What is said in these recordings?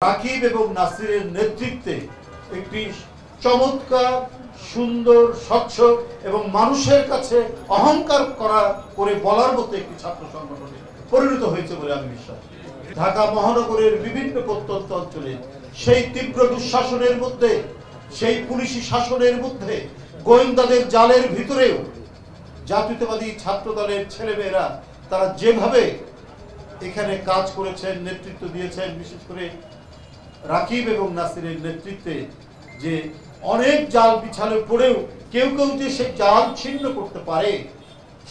রাকিব এবং নাসিরের নেতৃত্বে একটি চমৎকার সুন্দর স্বচ্ছ এবং মানুষের কাছে অহংকার করে বলার মতো একটি ছাত্র সংগঠনে পরিণত হয়েছে বলে আমি বিশ্বাস করি। ঢাকা মহানগরের বিভিন্ন প্রত্যন্ত অঞ্চলে সেই তীব্র দুঃশাসনের মধ্যে, সেই পুলিশি শাসনের মধ্যে, গোয়েন্দাদের জালের ভিতরেও জাতীয়তাবাদী ছাত্র দলের ছেলেমেয়েরা তারা যেভাবে এখানে কাজ করেছেন, নেতৃত্ব দিয়েছেন, বিশেষ করে রাকিব এবং নাসিরের নেতৃত্বে যে অনেক জাল বিছালে পড়েও কেউ কেউ যে সেই জাল ছিন্ন করতে পারে,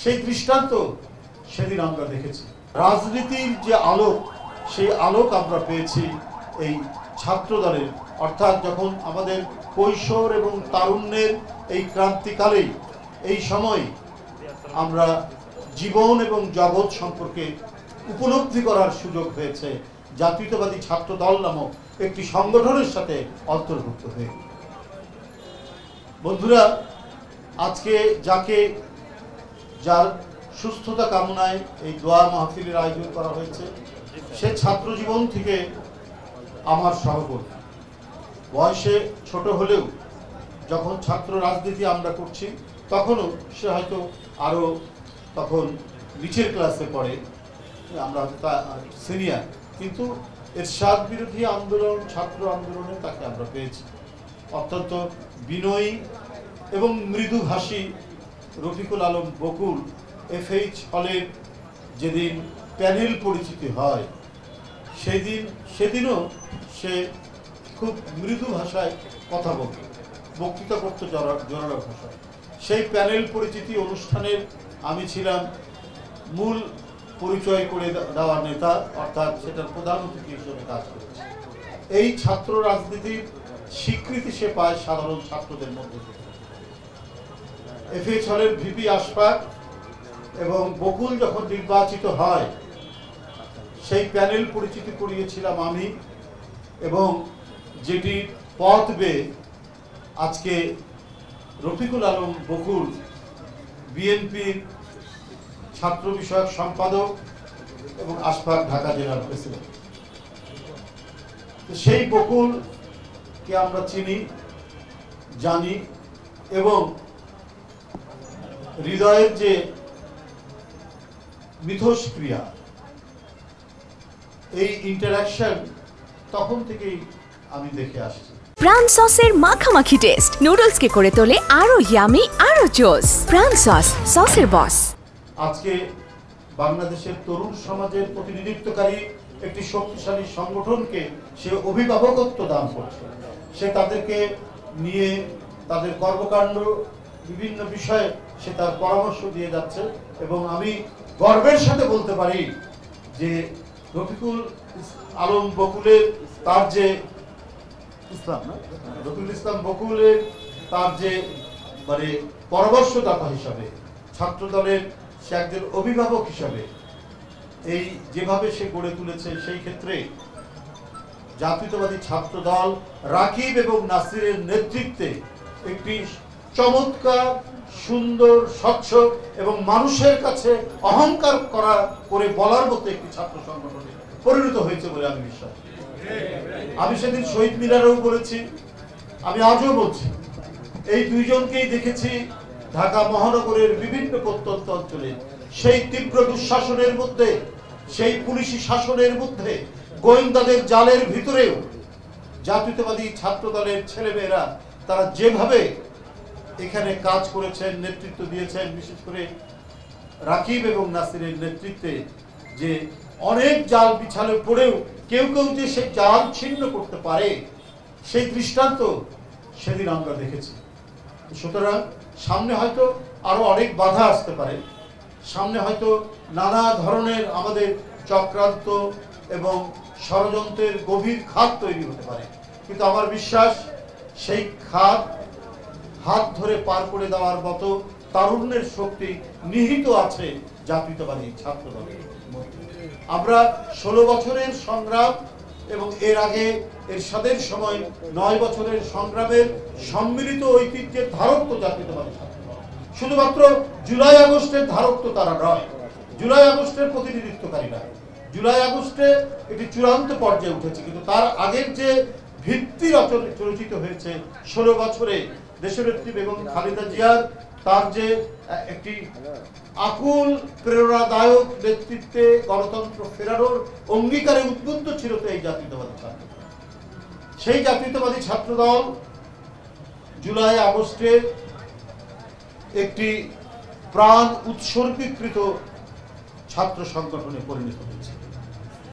সেই দৃষ্টান্ত সেদিন আমরা দেখেছি। রাজনীতির যে আলোক, সেই আলোক আমরা পেয়েছি এই ছাত্র দলের, অর্থাৎ যখন আমাদের কৈশোর এবং তারুণ্যের এই ক্রান্তিকালেই, এই সময় আমরা জীবন এবং জগৎ সম্পর্কে উপলব্ধি করার সুযোগ হয়েছে জাতীয়তাবাদী ছাত্র দল নামক একটি সংগঠনের সাথে অন্তর্ভুক্ত হয়ে। বন্ধুরা, আজকে যার সুস্থতা কামনায় এই দোয়া মাহফিলের আয়োজন করা হয়েছে, সে ছাত্র জীবন থেকে আমার সহকর্মী। বয়সে ছোট হলেও যখন ছাত্র রাজনীতি আমরা করছি, তখনও সে হয়তো আরো তখন নিচের ক্লাসে পড়ে, আমরা সিনিয়র, কিন্তু এরশাদ বিরোধী আন্দোলন, ছাত্র আন্দোলনে তাকে আমরা পেয়েছি। অত্যন্ত বিনয়ী এবং মৃদুভাষী রফিকুল আলম বকুল FH হলের যেদিন প্যানেল পরিচিতি হয়, সেদিনও সে খুব মৃদু ভাষায় কথা বলত, বক্তৃতা করতে জোরালো ভাষায়। সেই প্যানেল পরিচিতি অনুষ্ঠানের আমি ছিলাম মূল পরিচয় করে দেওয়ার নেতা, অর্থাৎ সেটার প্রধান অতিথি হিসেবে কাজ করেছে। এই ছাত্র রাজনীতির স্বীকৃতি সে পায় সাধারণ ছাত্রদের মধ্যে থেকে। FH হলের VP আশফাক এবং বকুল যখন নির্বাচিত হয়, সেই প্যানেল পরিচিতি করিয়েছিলাম আমি, এবং যেটি পথ বেয়ে আজকে রফিকুল আলম বকুল বিএনপির ছাত্র বিষয়ক সম্পাদক এবং আশফাক ঢাকা জেলার প্রেসিডেন্ট। সেই বকুলকে আমরা চিনি, জানি, এবং হৃদয়ের যে মিথস্ক্রিয়া, এই ইন্টারাকশন তখন থেকেই আমি দেখে আসছি। প্রাণ সসের মাখামাখি টেস্ট নুডলসকে করে তোলে আরো ইয়ামি, আরো জোস। প্রাণ সসের বস। আজকে বাংলাদেশের তরুণ সমাজের প্রতিনিধিত্বকারী একটি শক্তিশালী সংগঠনকে সে অভিভাবকত্ব দান করছে। সে তাদেরকে নিয়ে তাদের কর্মকাণ্ড বিভিন্ন বিষয়ে সে তার পরামর্শ দিয়ে যাচ্ছে, এবং আমি গর্বের সাথে বলতে পারি যে রফিকুল আলম বকুলের তার যে রফিকুল ইসলাম বকুলের তার যে মানে পরামর্শদাতা হিসাবে, ছাত্র দলের সে একজন অভিভাবক হিসাবে এই যেভাবে সে গড়ে তুলেছে, সেই ক্ষেত্রে জাতীয়তাবাদী ছাত্র দল রাকিব এবং নাসিরের নেতৃত্বে একটি চমৎকার সুন্দর স্বচ্ছ এবং মানুষের কাছে অহংকার করে বলার মতো একটি ছাত্র সংগঠনে পরিণত হয়েছে বলে আমি বিশ্বাস করি। আমি সেদিন শহীদ মিনারেও বলেছি, আমি আজও বলছি, এই দুইজনকেই দেখেছি ঢাকা মহানগরের বিভিন্ন প্রত্যন্ত অঞ্চলে সেই তীব্র দুঃশাসনের মধ্যে, সেই পুলিশি শাসনের মধ্যে, গোয়েন্দাদের জালের ভিতরেও জাতীয়তাবাদী ছাত্র দলের ছেলেমেয়েরা তারা যেভাবে এখানে কাজ করেছেন, নেতৃত্ব দিয়েছেন, বিশেষ করে রাকিব এবং নাসিরের নেতৃত্বে যে অনেক জাল বিছালে পড়েও কেউ কেউ যে সেই জাল ছিন্ন করতে পারে, সেই দৃষ্টান্ত সেদিন আমরা দেখেছি। সুতরাং সামনে হয়তো আরো অনেক বাধা আসতে পারে, সামনে হয়তো নানা ধরনের আমাদের চক্রান্ত এবং ষড়যন্ত্রের গভীর খাত তৈরি হতে পারে, কিন্তু আমার বিশ্বাস সেই খাত হাত ধরে পার করে দেওয়ার মতো তারুণ্যের শক্তি নিহিত আছে জাতীয়তাবাদী ছাত্র দলের মধ্যে। আমরা 16 বছরের সংগ্রাম এবং এর আগে এরশাদের সময় 9 বছরের সংগ্রামের সম্মিলিত ঐতিহ্যের ধারক তো জাতীয়তাবাদী ছাত্র দল। শুধুমাত্র জুলাই আগস্টের ধারক তো তারা নয়, জুলাই আগস্টের প্রতিনিধিত্বকারী নয়, জুলাই আগস্টে এটি চূড়ান্ত পর্যায়ে উঠেছে, কিন্তু তার আগের যে ভিত্তি রচিত হয়েছে 16 বছরে দেশনেত্রী বেগম খালেদা জিয়ার, তার যে একটি আকুল প্রেরণাদায়ক নেতৃত্বে গণতন্ত্র ফেরানোর অঙ্গীকারে উদ্বুদ্ধ ছিল তো এই জাতীয়তাবাদী ছাত্র। সেই জাতীয়তাবাদী ছাত্রদল জুলাই আগস্টে একটি প্রাণ উৎসর্গীকৃত ছাত্র সংগঠনে পরিণত হয়েছে।